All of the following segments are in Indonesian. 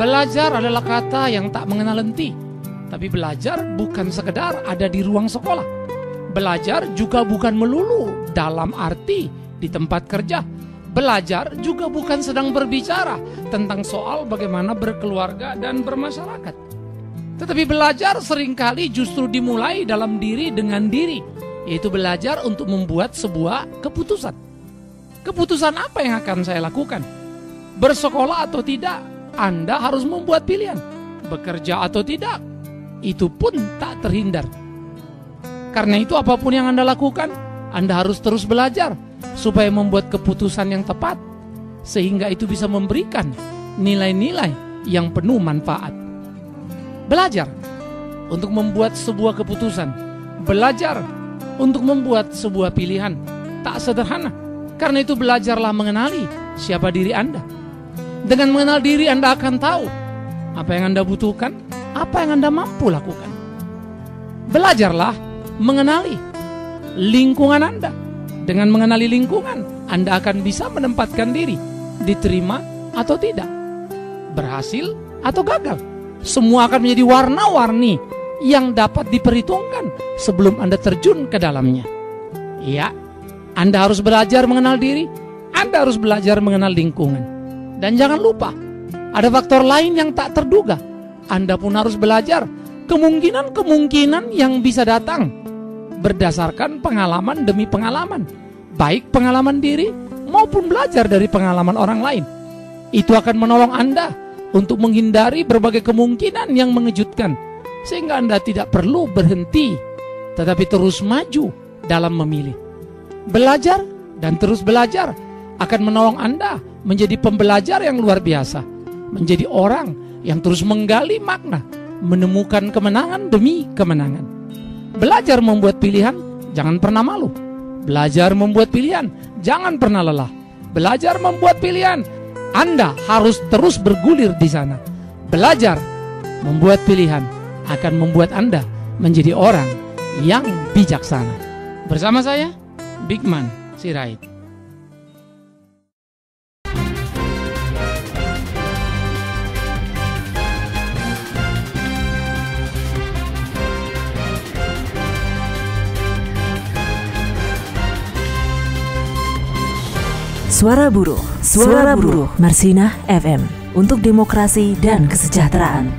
Belajar adalah kata yang tak mengenal henti. Tapi belajar bukan sekedar ada di ruang sekolah. Belajar juga bukan melulu dalam arti di tempat kerja. Belajar juga bukan sedang berbicara tentang soal bagaimana berkeluarga dan bermasyarakat. Tetapi belajar seringkali justru dimulai dalam diri dengan diri, yaitu belajar untuk membuat sebuah keputusan. Keputusan apa yang akan saya lakukan? Bersekolah atau tidak, Anda harus membuat pilihan. Bekerja atau tidak, itu pun tak terhindar. Karena itu apapun yang Anda lakukan, Anda harus terus belajar supaya membuat keputusan yang tepat, sehingga itu bisa memberikan nilai-nilai yang penuh manfaat. Belajar untuk membuat sebuah keputusan, belajar untuk membuat sebuah pilihan tak sederhana. Karena itu belajarlah mengenali siapa diri Anda. Dengan mengenal diri Anda akan tahu apa yang Anda butuhkan, apa yang Anda mampu lakukan. Belajarlah mengenali lingkungan Anda. Dengan mengenali lingkungan, Anda akan bisa menempatkan diri, diterima atau tidak, berhasil atau gagal. Semua akan menjadi warna-warni yang dapat diperhitungkan sebelum Anda terjun ke dalamnya. Ya, Anda harus belajar mengenal diri, Anda harus belajar mengenal lingkungan. Dan jangan lupa, ada faktor lain yang tak terduga. Anda pun harus belajar kemungkinan-kemungkinan yang bisa datang berdasarkan pengalaman demi pengalaman, baik pengalaman diri maupun belajar dari pengalaman orang lain. Itu akan menolong Anda untuk menghindari berbagai kemungkinan yang mengejutkan, sehingga Anda tidak perlu berhenti, tetapi terus maju dalam memilih. Belajar dan terus belajar akan menolong Anda menjadi pembelajar yang luar biasa, menjadi orang yang terus menggali makna, menemukan kemenangan demi kemenangan. Belajar membuat pilihan, jangan pernah malu. Belajar membuat pilihan, jangan pernah lelah. Belajar membuat pilihan, Anda harus terus bergulir di sana. Belajar membuat pilihan akan membuat Anda menjadi orang yang bijaksana. Bersama saya, Bigman Sirait. Suara Buruh Marsinah FM untuk demokrasi dan kesejahteraan.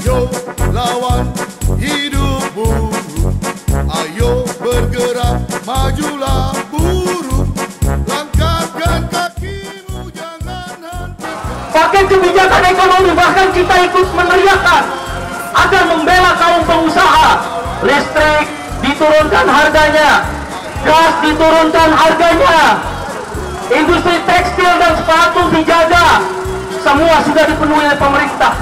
Ayo lawan hidup buruh, ayo bergerak majulah buruh, langkahkan kakimu jangan hentikan. Paket kebijakan ekonomi bahkan kita ikut meneriakkan agar membela kaum pengusaha. Listrik diturunkan harganya, gas diturunkan harganya, industri tekstil dan sepatu dijaga. Semua sudah dipenuhi oleh pemerintah,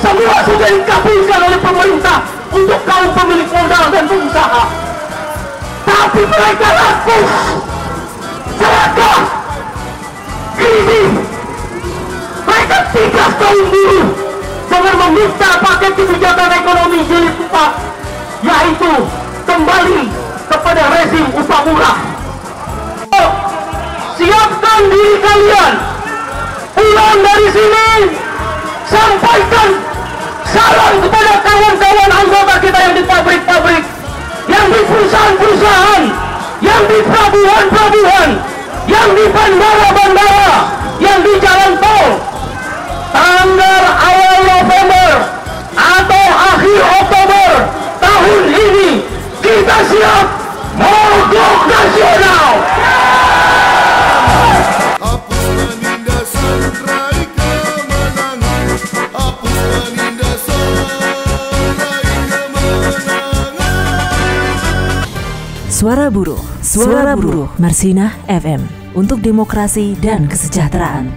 semua sudah dikabulkan oleh pemerintah untuk kaum pemilik modal dan pengusaha. Tapi mereka rakus, serakah, ini mereka tinggal kaum buruh dengan meminta paket kebijakan ekonomi jilid 4, yaitu kembali kepada rezim upah murah. Siapkan diri kalian, pulang dari sini, sampaikan salam kepada kawan-kawan anggota kita yang di pabrik-pabrik, yang di perusahaan-perusahaan, yang di pelabuhan-pelabuhan, yang di bandara-bandara, yang di jalan tol. Tanggal awal November atau akhir Oktober tahun ini kita siap mogok nasional. Hapus penindasan, raih kemenangan. Hapus penindasan, raih kemenangan. Suara Buruh Marsinah FM untuk demokrasi dan kesejahteraan.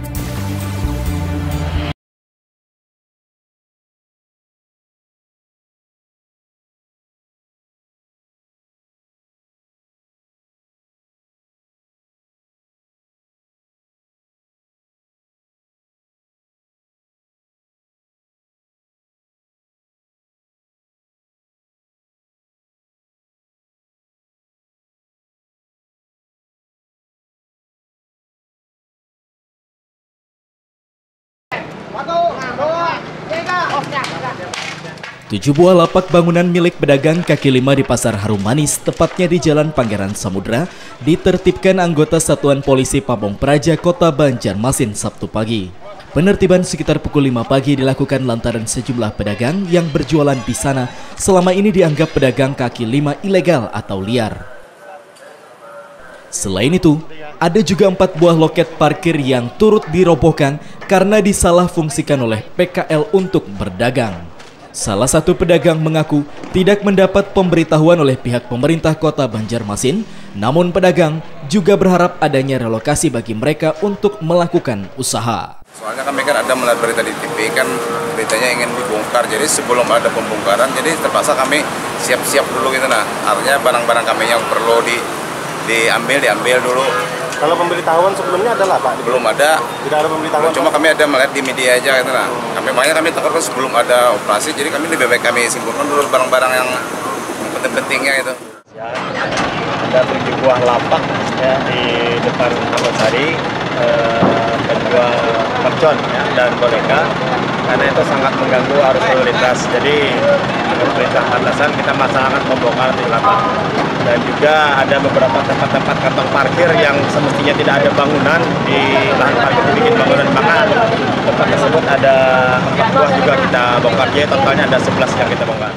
Tujuh buah lapak bangunan milik pedagang kaki lima di Pasar Harum Manis, tepatnya di Jalan Pangeran Samudra, ditertibkan anggota Satuan Polisi Pamong Praja Kota Banjarmasin Sabtu pagi. Penertiban sekitar pukul 5 pagi dilakukan lantaran sejumlah pedagang yang berjualan di sana selama ini dianggap pedagang kaki lima ilegal atau liar. Selain itu, ada juga 4 buah loket parkir yang turut dirobohkan karena disalahfungsikan oleh PKL untuk berdagang. Salah satu pedagang mengaku tidak mendapat pemberitahuan oleh pihak pemerintah Kota Banjarmasin, namun pedagang juga berharap adanya relokasi bagi mereka untuk melakukan usaha. Soalnya kami kan ada melihat berita di TV, kan beritanya ingin dibongkar, jadi sebelum ada pembongkaran, jadi terpaksa kami siap-siap dulu gitu. Nah, artinya barang-barang kami yang perlu diambil dulu. Kalau pemberitahuan sebelumnya adalah Pak? Belum ada. Tidak ada pemberitahuan? Cuma kami ada melihat di media aja gitu. Nah, kami takut sebelum ada operasi, jadi kami lebih baik kami simpulkan dulu barang-barang yang penting-pentingnya itu. Ya, ada 7 buah lapak ya, di depan Taman-Sari, penjual mercon ya, dan boneka, karena itu sangat mengganggu arus lalu lintas. Jadi menurut perintah atasan kita masalahkan pembongkaran di lapak. Dan juga ada beberapa tempat-tempat kantong parkir yang semestinya tidak ada bangunan, di lahan parkir dibikin bangunan, maka tempat tersebut ada 4 buah juga kita bongkar, jadi totalnya ada 11 yang kita bongkar.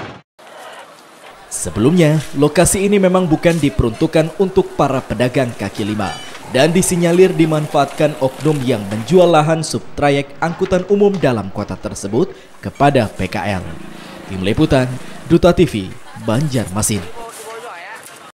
Sebelumnya, lokasi ini memang bukan diperuntukkan untuk para pedagang kaki lima dan disinyalir dimanfaatkan oknum yang menjual lahan subtrayek angkutan umum dalam kota tersebut kepada PKL. Tim Liputan, Duta TV, Banjarmasin.